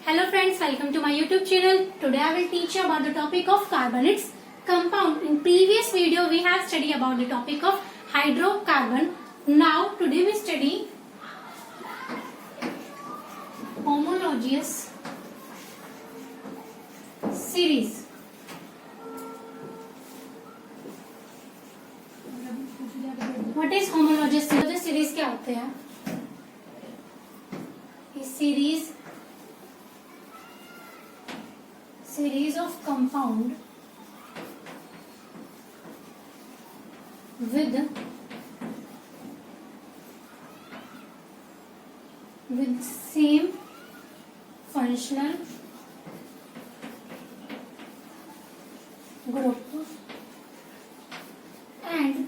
Hello friends, welcome to my YouTube channel. Today I will teach you about the topic of carbon, its compound. In previous video we have studied about the topic of hydrocarbon. Now today we study homologous series. What is homologous series? Homologous series क्या होते हैं? Series of compound with same functional group and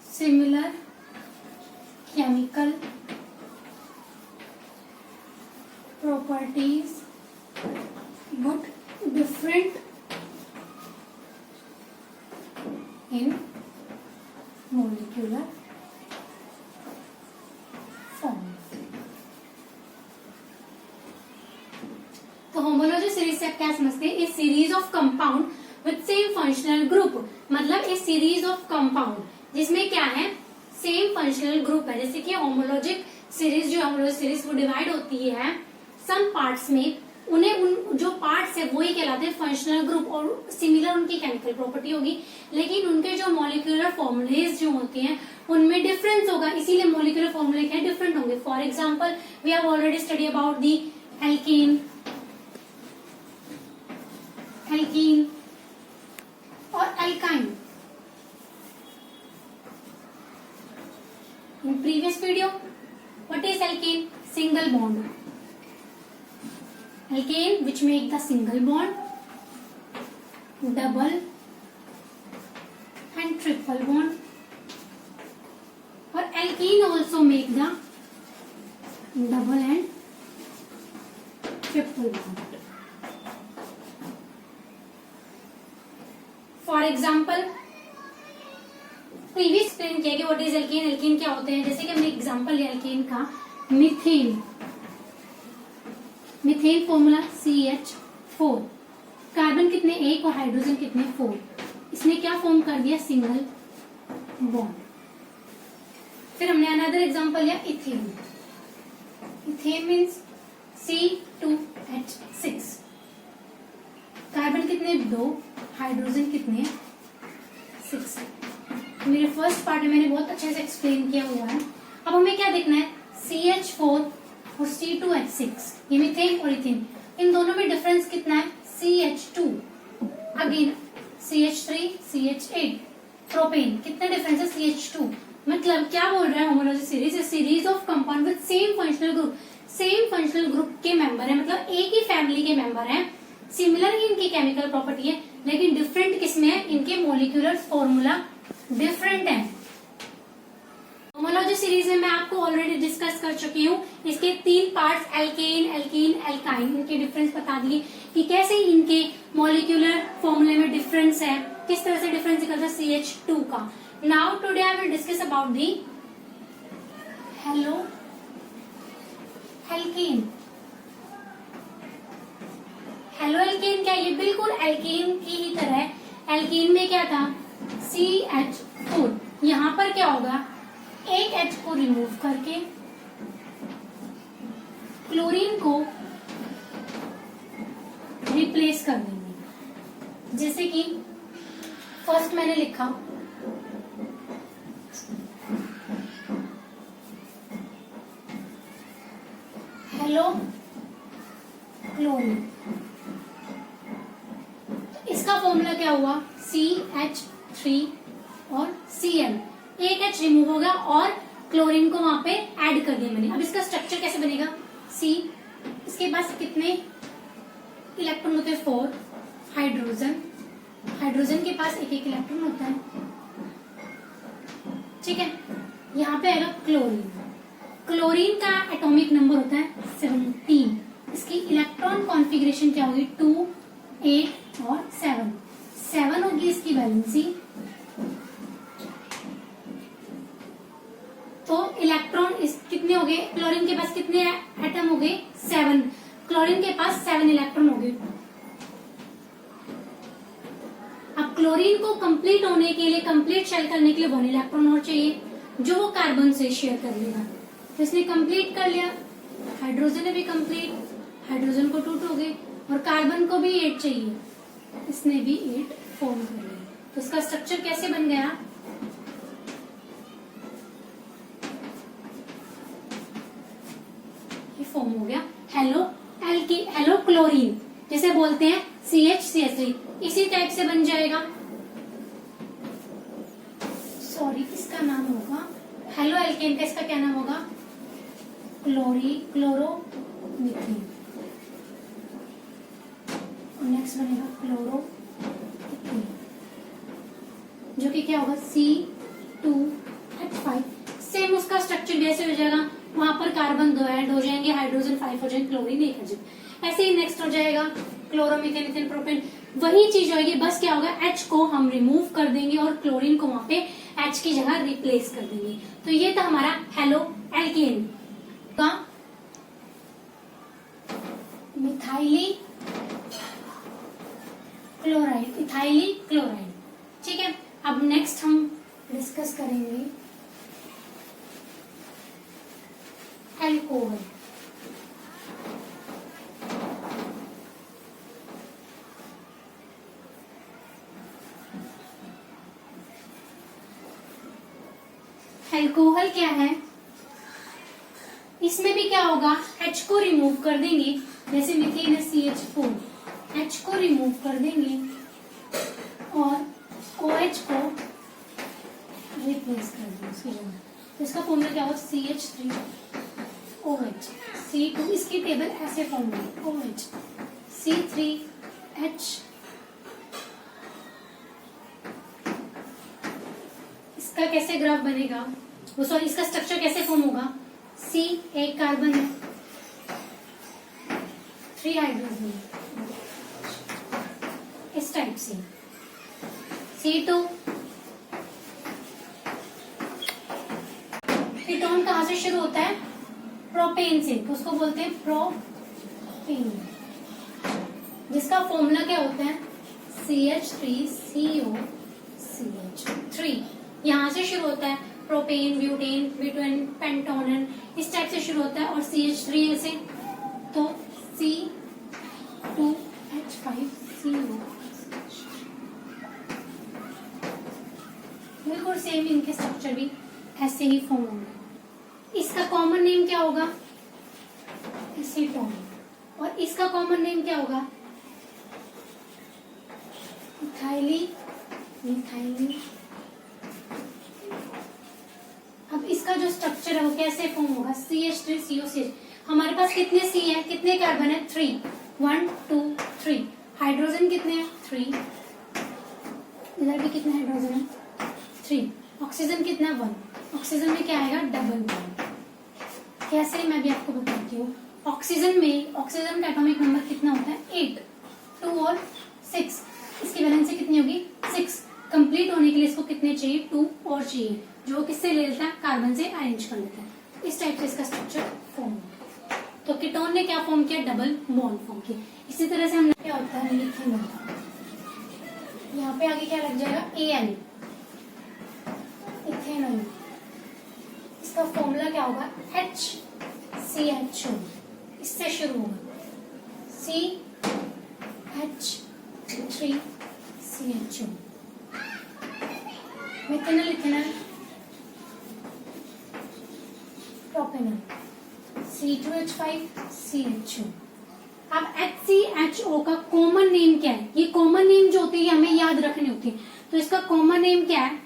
similar chemical properties but different in molecular form. तो homology series से आप क्या समझते हैं? A series of compound with same functional group, मतलब ए सीरीज ऑफ कंपाउंड जिसमें क्या है, सेम फंक्शनल ग्रुप है. जैसे कि होमोलॉजिक सीरीज जो होमोलॉजी सीरीज वो डिवाइड होती है सम पार्ट्स में, उन्हें उन जो पार्ट्स है वही कहलाते हैं फंक्शनल ग्रुप और सिमिलर उनकी केमिकल प्रॉपर्टी होगी, लेकिन उनके जो मॉलिक्यूलर फॉर्मूलेज जो होते हैं उनमें डिफरेंस होगा, इसीलिए मॉलिक्यूलर फॉर्मूले क्या डिफरेंट होंगे. For example we have already study about the alkene और alkyne in previous video. What is alkane? Single bond. Alkane which make the single bond, double and triple bond, or alkene also make the double and triple bond. For example, previous explain किया कि what is alkene, alkene क्या होते हैं. जैसे कि हमने example लिया alkene का, methane. Methane formula CH4, carbon कितने एक और हाइड्रोजन कितने 4. इसने क्या फॉर्म कर दिया, सिंगल बॉन्ड. फिर हमने अनदर एग्जांपल लिया ethane. Ethane means C2H6, carbon कितने 2, हाइड्रोजन कितने 6. मेरे फर्स्ट पार्ट में मैंने बहुत अच्छे से एक्सप्लेन किया हुआ है. अब हमें क्या देखना है, CH4 और C2H6, ये मीथेन और इथेन, इन दोनों में डिफरेंस कितना है, CH2, again CH3, CH8. Propane कितने डिफरेंस है, CH2. मतलब क्या बोल रहा है homology series, series of compound with same functional group. Same functional group के मेंबर है, मतलब एक ही फैमिली के मेंबर है, सिमिलर ही इनकी केमिकल प्रॉपर्टी है, लेकिन डिफरेंट किसमें है, इनके मॉलिक्यूलर फॉर्मूला डिफरेंट है. होमोलॉजी सीरीज में मैं आपको ऑलरेडी डिस्कस कर चुकी हूँ. इसके 3 पार्ट्स, एल्केन, एल्कीन, एल्काइन, इनके डिफरेंस बता दिए कि कैसे इनके मॉलिक्यूलर फॉर्मूले में डिफरेंस है, किस तरह से डिफरेंस निकलता है CH2 का. Now today I will discuss about the halo alkane. Halo alkane क्या, ये बिल्कुल एल्केन की ही तरह है. एल्केन में क्या था, CH4. यहां पर क्या होगा, एक H को रिमूव करके क्लोरीन को रिप्लेस कर देंगे. जैसे कि फर्स्ट मैंने लिखा हेलो क्लोरीन, इसका फॉर्मूला क्या हुआ, CH3 और Cl. एक H रिमूव होगा और क्लोरीन को वहां पे ऐड कर दिया मैंने. अब इसका स्ट्रक्चर कैसे बनेगा, C, इसके पास कितने इलेक्ट्रॉन होते हैं 4, हाइड्रोजन, हाइड्रोजन के पास एक इलेक्ट्रॉन होता है, ठीक है. यहाँ पे आएगा क्लोरीन. क्लोरीन का एटॉमिक नंबर होता है 17. इसकी इलेक्ट्रॉन कॉन्फ़िगरेशन क्या होगी, 2, 8 और 7 होगी इसकी वैलेंसी. तो इलेक्ट्रॉन इस कितने हो गए? क्लोरीन के पास कितने एटम हो गए? 7। क्लोरीन के पास 7 इलेक्ट्रॉन हो गए। अब क्लोरीन को कंप्लीट होने के लिए, कंप्लीट शेल करने के लिए 1 इलेक्ट्रॉन और चाहिए, जो वो कार्बन से शेयर कर लेगा। तो इसने कंप्लीट कर लिया। हाइड्रोजन ने भी कंप्लीट, हाइड्रोजन को 2 हो गए, और कार्बन को भी 8 चाहिए, इसने भी 8 फॉर्म कर लिया। तो इसका स्ट्रक्चर कैसे बन गया? ये फॉर्म हो गया हेलो क्लोरीन, जिसे बोलते हैं CH3। इसी टाइप से बन जाएगा, सॉरी इसका नाम होगा हेलो एल्केन का, इसका क्या नाम होगा? क्लोरोमीथेन। और नेक्स्ट बनेगा क्लोरोमीथेन, जो कि क्या होगा? C2H5। सेम उसका स्ट्रक्चर जैसे हो जाएगा, वहां पर कार्बन 2 ऐड हो जाएंगे, हाइड्रोजन 5 हो जाएंगे, क्लोरीन 1 हो जाएगा। ऐसे ही नेक्स्ट हो जाएगा क्लोरोमीथेन, इथेन, प्रोपेन, वही चीज होगी, बस क्या होगा? H को हम रिमूव कर देंगे और क्लोरीन को वहां पे H की जगह रिप्लेस कर देंगे। तो ये था हमारा हेलो एल्केन का मिथाइली क्लोराइड। ठीक है, अब नेक्स्ट हम डिस्कस करेंगे अल्कोहल। अल्कोहल क्या है? इसमें भी क्या होगा? H को रिमूव कर देंगे, जैसे मीथेन है CH4, H को रिमूव कर देंगे और OH को रिप्लेस कर देंगे उसकी जगह। तो इसका फॉर्मूला क्या होगा? CH3OH, C2, इसकी टेबल ऐसे फॉर्म होगी, OH, C3H। इसका कैसे ग्राफ बनेगा? वो सॉरी, इसका स्ट्रक्चर कैसे फॉर्म होगा? C एक कार्बन है, 3 हाइड्रोजन, इस टाइप से। C2 कीटोन कहां से शुरू होता है? प्रोपेन से, तो उसको बोलते हैं प्रोपेन, जिसका फॉर्मूला क्या होता है? CH3COCH3। यहां से शुरू होता है, प्रोपेन, ब्यूटेन, ब्यूटेन, पेंटोनन, इस टाइप से शुरू होता है, और CH3 ऐसे, तो C2H5CO। बिल्कुल सेम इनके स्ट्रक्चर भी ऐसे ही फॉर्म होंगे। इसका कॉमन नेम क्या होगा? एसीटोन। और इसका कॉमन नेम क्या होगा? मिथाइली। अब इसका जो स्ट्रक्चर है वो कैसे फॉर्म होगा? CH3COCH। हमारे पास कितने C है, कितने कार्बन है? 3, 1 2 3। हाइड्रोजन कितने हैं? 3। इधर भी कितने हाइड्रोजन है? 3। ऑक्सीजन कितना है? 1। ऑक्सीजन में क्या आएगा? Double bond. कैसे, मैं भी आपको बताती हूँ। ऑक्सीजन का एटॉमिक नंबर कितना होता है? 8, 2 और 6। इसकी वैलेंसी कितनी होगी? 6। कंप्लीट होने के लिए इसको कितने चाहिए? 2 और चाहिए, जो किससे ले लेता है? कार्बन से अरेंज कर लेता है। इस टाइप से इसका स्ट्रक्चर फॉर्म होता है। तो कीटोन ने क्या फॉर्म किया? डबल बॉन्ड फॉर्म किया। इसी तरह से हमने क्या होता है? लिथियम। यहाँ पे आगे क्या लग जाएगा? Al, ethanol. इसका फॉर्मूला क्या होगा? HCHO, इससे शुरू होगा, CH3CHO। Methanol, ethanol, propanol, C2H5CHO। अब HCHO का कॉमन नेम क्या है? ये कॉमन नेम जो होते हैं ये हमें याद रखने होते हैं। तो इसका कॉमन नेम क्या है?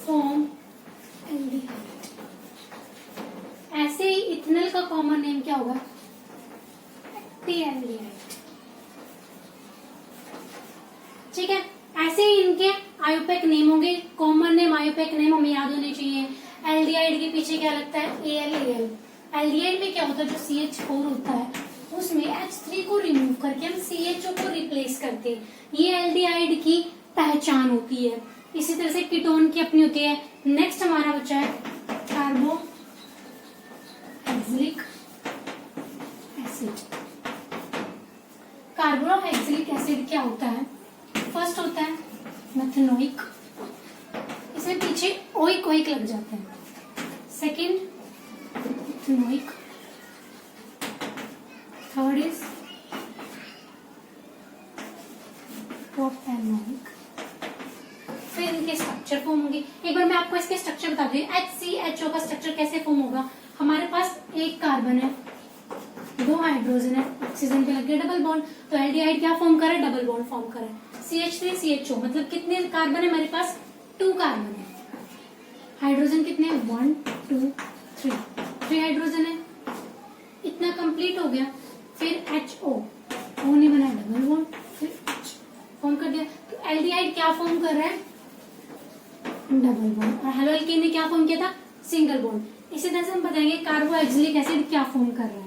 फॉर्मल्डिहाइड। ऐसे ही इथेनॉल का कॉमन नेम क्या होगा? एल्डिहाइड। ठीक है, ऐसे ही इनके आयोपेक नेम होंगे। कॉमन नेम, आयोपेक नेम हमें याद होने चाहिए। एल्डिहाइड के पीछे क्या लगता है? AlAl। एल्डिहाइड में क्या होता है? जो CH4 होता है उसमें H3 को रिमूव करके हम CHO को रिप्लेस करते हैं। ये एल्डिहाइड की पहचान होती है। इसी तरह से कीटोन की अपनी होती है। नेक्स्ट हमारा बचा है कार्बोक्सिल। क्या होता है, फर्स्ट होता है मेथनोइक, इसमें पीछे ओइक ओइक लग जाते हैं। Second methanoic, third is propanoic. फिर इनके स्ट्रक्चर फॉर्म होंगे। एक बार मैं आपको इसके स्ट्रक्चर बता दूं, HCHO का स्ट्रक्चर कैसे फॉर्म होगा। हमारे पास एक कार्बन है, 2 हाइड्रोजन है, ऑक्सीजन पे लग गया डबल बॉन्ड, तो एल्डिहाइड क्या फॉर्म करे, डबल बॉन्ड फॉर्म करे। CH3 CHO मतलब कितने कार्बन है मेरे पास, 2 कार्बन है। हाइड्रोजन कितने, 1 2 3 हाइड्रोजन है, इतना कंप्लीट हो गया। फिर HO, O ने बनाया डबल बॉन्ड, फिर H फॉर्म कर दिया। तो एल्डिहाइड क्या फॉर्म कर रहा है, डबल बॉन्ड, और हेलोअल्केन ने क्या फॉर्म किया था, सिंगल बॉन्ड। इसी तरह से हम बताएंगे कार्बोक्सिलिक एसिड क्या फॉर्म कर रहा है,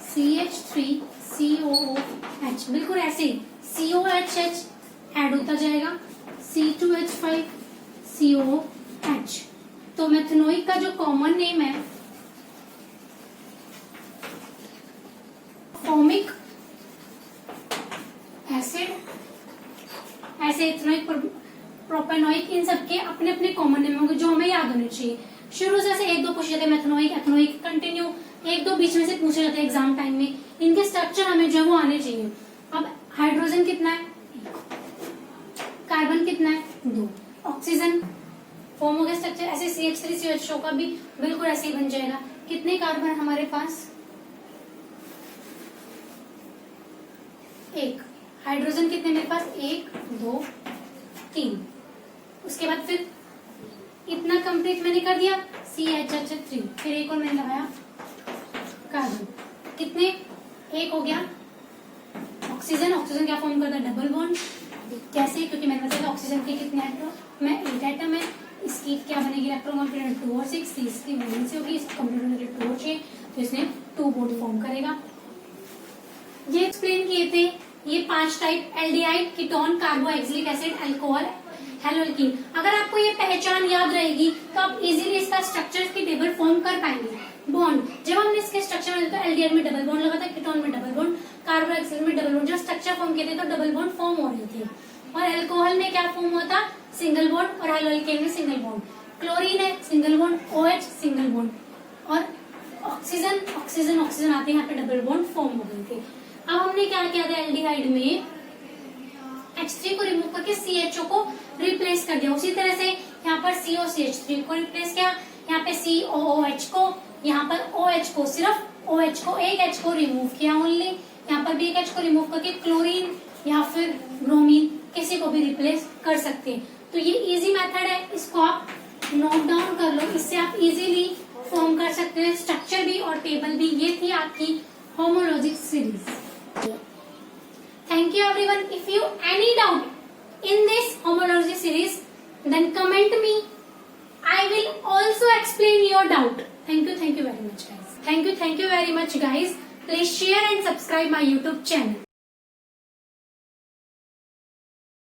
CH3 COOH, बिल्कुल ऐसे ही COHH ऐड होता जाएगा, C2H5 COOH। तो मेथनोइक का जो कॉमन नेम है फॉर्मिक एसिड, ऐसे इथेनोइक, प्रोपेनोइक, इन सबके अपने अपने कॉमन नेम होंगे जो हमें याद होने चाहिए। शुरू से 1-2 पूछे जाते हैं, मेथनोइक एथनोइक कंटिन्यू 1-2 बीच में से पूछे जाते हैं एग्जाम टाइम में। इनके स्ट्रक्चर हमें जो है वो आने चाहिए। अब हाइड्रोजन कितना है, कार्बन कितना है, 2, ऑक्सीजन फॉर्म हो गया स्ट्रक्चर। ऐसे CH3 CHO का भी बिल्कुल ऐसे ही बन जाएगा। कितने कार्बन हमारे पास, 1। हाइड्रोजन कितने मेरे पास, 1 2 3। उसके बाद फिर इतना कंप्लीट मैंने कर दिया, CHH3, फिर एक और मैंने लगाया कार्बन, कितने, 1 हो गया। ऑक्सीजन, ऑक्सीजन क्या फॉर्म करता है, डबल बॉन्ड। कैसे, क्योंकि मेरे पास ऑक्सीजन के कितने एटम, मैं 8 एटम है, इसकी क्या बनेगी, इलेक्ट्रॉन कंप्लीट 2 और 6, तीसरी वैलेंसी होगी, इसको कंप्लीट होने के लिए 2 और 6, तो इसने 2 बॉन्ड फॉर्म करेगा। ये एक्सप्लेन किए थे ये 5 type, aldehyde, ketone, carboxylic acid, alcohol, haloalkene. अगर आपको ये पहचान याद रहेगी तो आप इजीली इसका स्ट्रक्चर की टेबल फॉर्म कर पाएंगे। बॉन्ड, जब हमने इसके स्ट्रक्चर में, तो एल्डिहाइड में डबल बॉन्ड लगा था, कीटोन में डबल बॉन्ड, कार्बोक्सिलिक में डबल बॉन्ड, जब स्ट्रक्चर फॉर्म किए थे तो डबल बॉन्ड फॉर्म हो रही थी। और अल्कोहल में क्या फॉर्म हुआ था, सिंगल बॉन्ड, और हेलोअल्कीन में सिंगल बॉन्ड। क्लोरीन है single bond, OH single bond, और ऑक्सीजन ऑक्सीजन ऑक्सीजन आते हैं, यहाँ पे डबल बॉन्ड फॉर्म हो गए थे। अब हमने क्या किया था, एल्डिहाइड में H3 को रिमूव करके CHO को रिप्लेस कर दिया। उसी तरह से यहाँ पर COCH3 को रिप्लेस किया, यहाँ पे COOH को, यहाँ पर OH को, सिर्फ OH को, एक H को रिमूव किया ओनली, यहाँ पर भी एक H को रिमूव करके क्लोरीन या फिर ब्रोमीन किसी को भी रिप्लेस कर सकते हैं। तो ये इजी मेथड है, इसको आप नोट डाउन कर लो, इससे आप इजीली फॉर्म कर सकते हैं स्ट्रक्चर भी और टेबल भी। ये थी आपकी होमोलॉजिक series. Thank you everyone. If you any doubt in this homology series, then comment me. I will also explain your doubt. Thank you very much guys. Thank you very much guys. Please share and subscribe my YouTube channel.